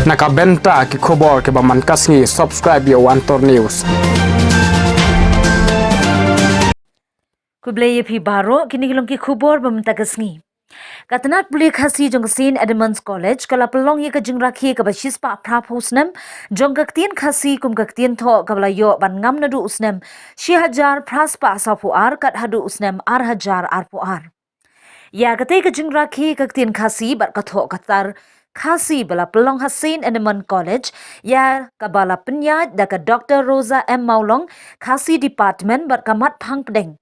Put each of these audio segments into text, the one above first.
Nakabenta ki khobor ke baman kasngi subscribe yo Antor News. Kublai phi baro kini kilong ki khubor bamta kasngi. Katanat puli khasi jong St Edmunds College kala pelong ye ka jing rakhi ka bashis pa phra phusnem jong kaktien khasi kum kaktien tho kabla yo ban ngam nadu usnem 6000 phras pa safu ar kat hadu usnem 8000 ar pu ar. Ya katai ka jing rakhi kaktien khasi bar ka tho katar khasi bala pelong ha St Edmunds College ya kabala penyat da ka Dr. Rosa M Maulong khasi department bar kamat phang pedeng.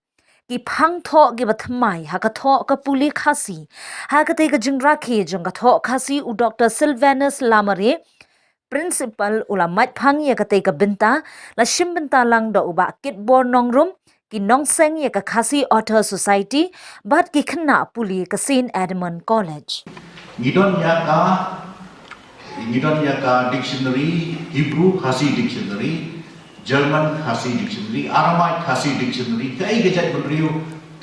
Ki phang tho gi bathmai ha ka tho ka puli khasi ha ka te ka jingra khe jong ka tho khasi u Dr. Sylvanus Lamare principal ulamat phang ya ka te ka binta la shim binta lang do uba kit bor nong rum ki nong seng ya ka khasi author society bat ki khna puli ka St Edmund College Ngidon ya ka dictionary, Hebrew Khasi dictionary, German Khasi dictionary, Aramaic Khasi dictionary, kai gejat beriu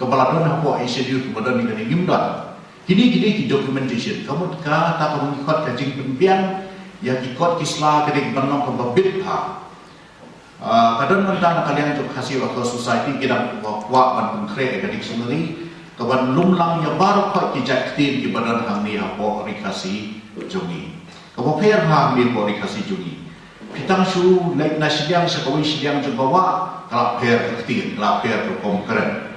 kebaladon hapo ICU kebadan ni ngimdan. Kini ki documentation. Kamu ka ta kamu ikut ka jing pembian ya ikut kislah kedek benong ke babit ha. Kadon mentang kalian untuk Khasi Author Society kita wa ban konkret ka dictionary kawan lumlang ya baru kau kijak tim di badan hamni apa rikasi jungi. Kau fair hamni apa rikasi jungi. Kita su like nasiang sekawi siang jumbawa kalau fair ketin, kalau fair berkomperen.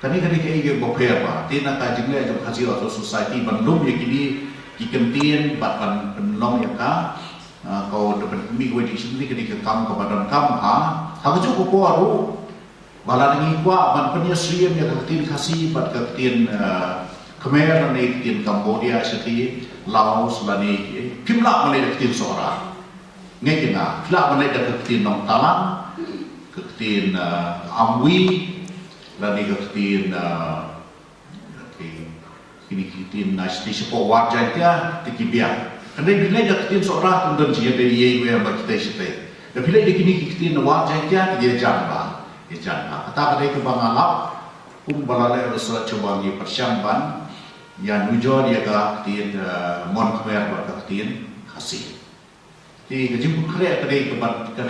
Kani kaya fair ba. Tina kajing le jum Khasi Author Society bandum ya kini kikentien bat ban penlong ya ka. Kau depan mi gue di sini kini kam ke badan kam ha. Hakaju ko aru bala ngi kwa ban penya sriem ya kaktin Khasi bat kaktin Khmer na kaktin Cambodia seti Laos lani pimla male kaktin sora ngai kina pimla male kaktin Nong Talang kaktin Amwi lani kaktin kini kaktin nasti sepo warja dia tikibia kandai bilai kaktin sora tundun sia de ye we ba kita sete da bilai de kini kaktin warja dia jamba Ijan, kata kadai ke bangalap, balalai resort coba di persiapan, yang nujur dia kaktin mon Khmer kaktin Khasi. Di kejemput kerja kadai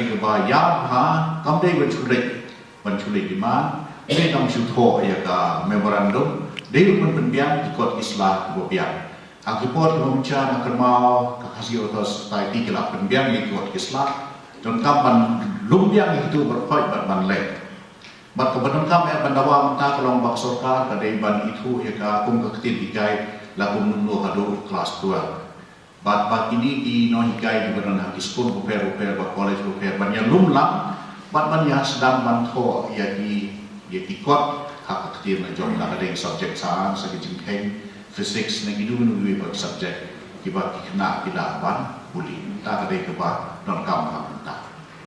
ke bayam ha, kamdai banculik di mana, ini nam syutho ya ka memorandum, dia pun penbiang ikut Islam bobiang. Akipot membaca nak mau Khasi Author Society kelak penbiang ikut Islam, dan kapan lumbiang itu berfait ban lek. Bat kebenaran kami bandawa minta kalau baksor ka kadai ban itu ya ka kum kaktin hikai lakum nunu hadu kelas 2. Bat ini di non hikai di beran hak skul buper ba college buper ban yang lumlang bat ya sedang bantu ya ikut hak kaktin jom la kadai subjek saan sagi jingkeng physics na gidu nu ba subjek kiba kena bila ban buli ta kadai ke ba non kam ha minta.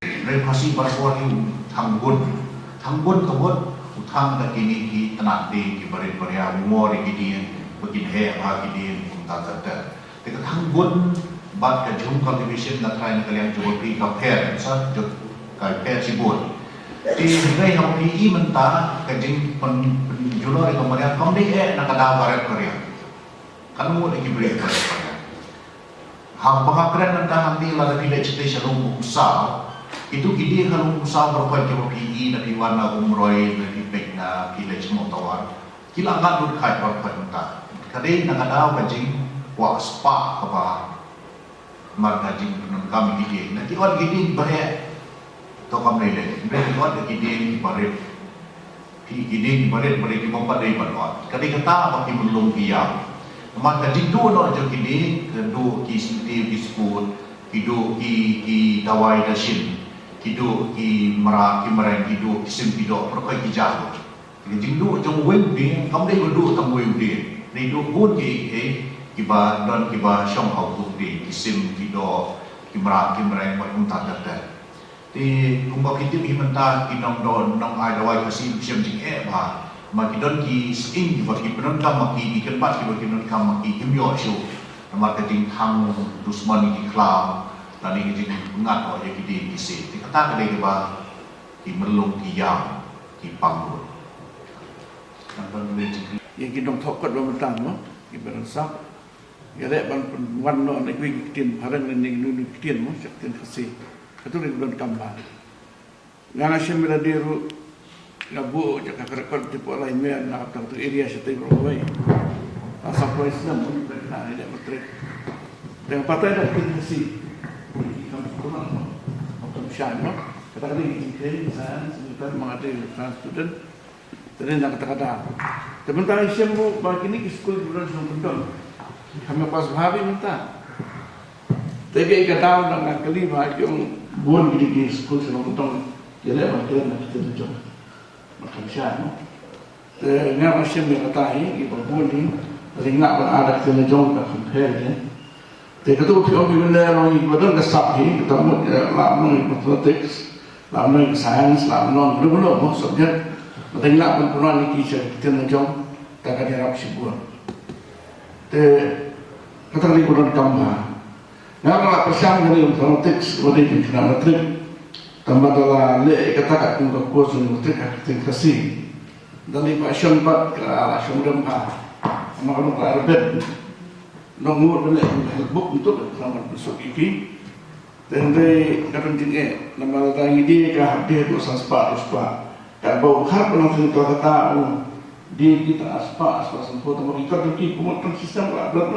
Repasi barsuar yu tanggun Tangbun kebun utang dah kini ki tenak di barin beria umur kini begin ha kini unta kata. Dekat tangbun bat ke jum cultivation nak try kalian cuba pi compare sa jut compare sibut. Di negeri yang PE mentah kajing penjual itu mereka komdi nak ada barat Korea. Kalau mau lagi beri Korea. Hang pengakhiran mentah nanti lah village station usah. Itu kini kalau usaha berbuat jauh PE dari warna umroy dari pekna village motawar kila ngadut kai berbuat mentah kadai nak ada bajing wa spa apa marga jing penun kami gini nanti orang gini bahaya to kami le mereka orang gini baret gini baret mereka mempat dari barat kadai kata bagi belum diam maka jing dua no jauh gini kedua kisi biskut hidup ki dawai dasin hidup ki merang hidup kisim hidup perkai hijau. Jadi hidup jauh wedding, kamu dah hidup tamu wedding. Hidup pun kiba dan kiba syam hau wedding kisim hidup ki merang buat unta kata. Di kumba kita mentah ki nong ai dawai Khasi kisim jing bah. Maki don ki sing kiba ki penon kam maki ikan bat kiba ki penon kam maki kimyo syu. Maka ting hang dusman ki klam. Tadi kita ingat oh ya kita isi. Kata kadai kita di melung kiam di panggung. Yang kita dong tokot bertang no, kita bersab. Yale ban no na kwing tin parang ning nu tin mo sak tin kasi katulad don kamba ngana shemira diru ngabu jaka rekod tipo lain me na tang tu area sa tay roy asa place na mo na ida matre dan patay da tin kasi kam kuma kam shan no kata ni ini san sebentar mengajar san student dan nak kata sebentar shembu bagini school bulan sungkun kami pas bahabi minta. Tapi kata orang kelima yang buat di sekolah selama tahun, jadi macam nak kita tu macam siapa? Nggak macam ni kata ini, kita buat ni, ringan pun ada kita jom tak compare ni. Tapi kalau kita bina orang ini betul kesap ni, kita mau lama mathematics, lama science, lama belum maksudnya, ringan pun pernah ni kita jom tak ada harap sibuan. Kata ni kurang kamba. Nggak kalau persiapan dari mathematics, boleh dikira matrik. Tambah dalam le kata kat muka kurs matrik akan kasih. Dari passion pat ke arah sumber apa. Maka muka arbet. Nonggur boleh helpbook untuk selamat besok ini. Dan dari kata tinggi, nama datang ini ke hadir dosa spa. Kalau har penonton kata di kita aspa sempurna kita pergi kemudian sistem berat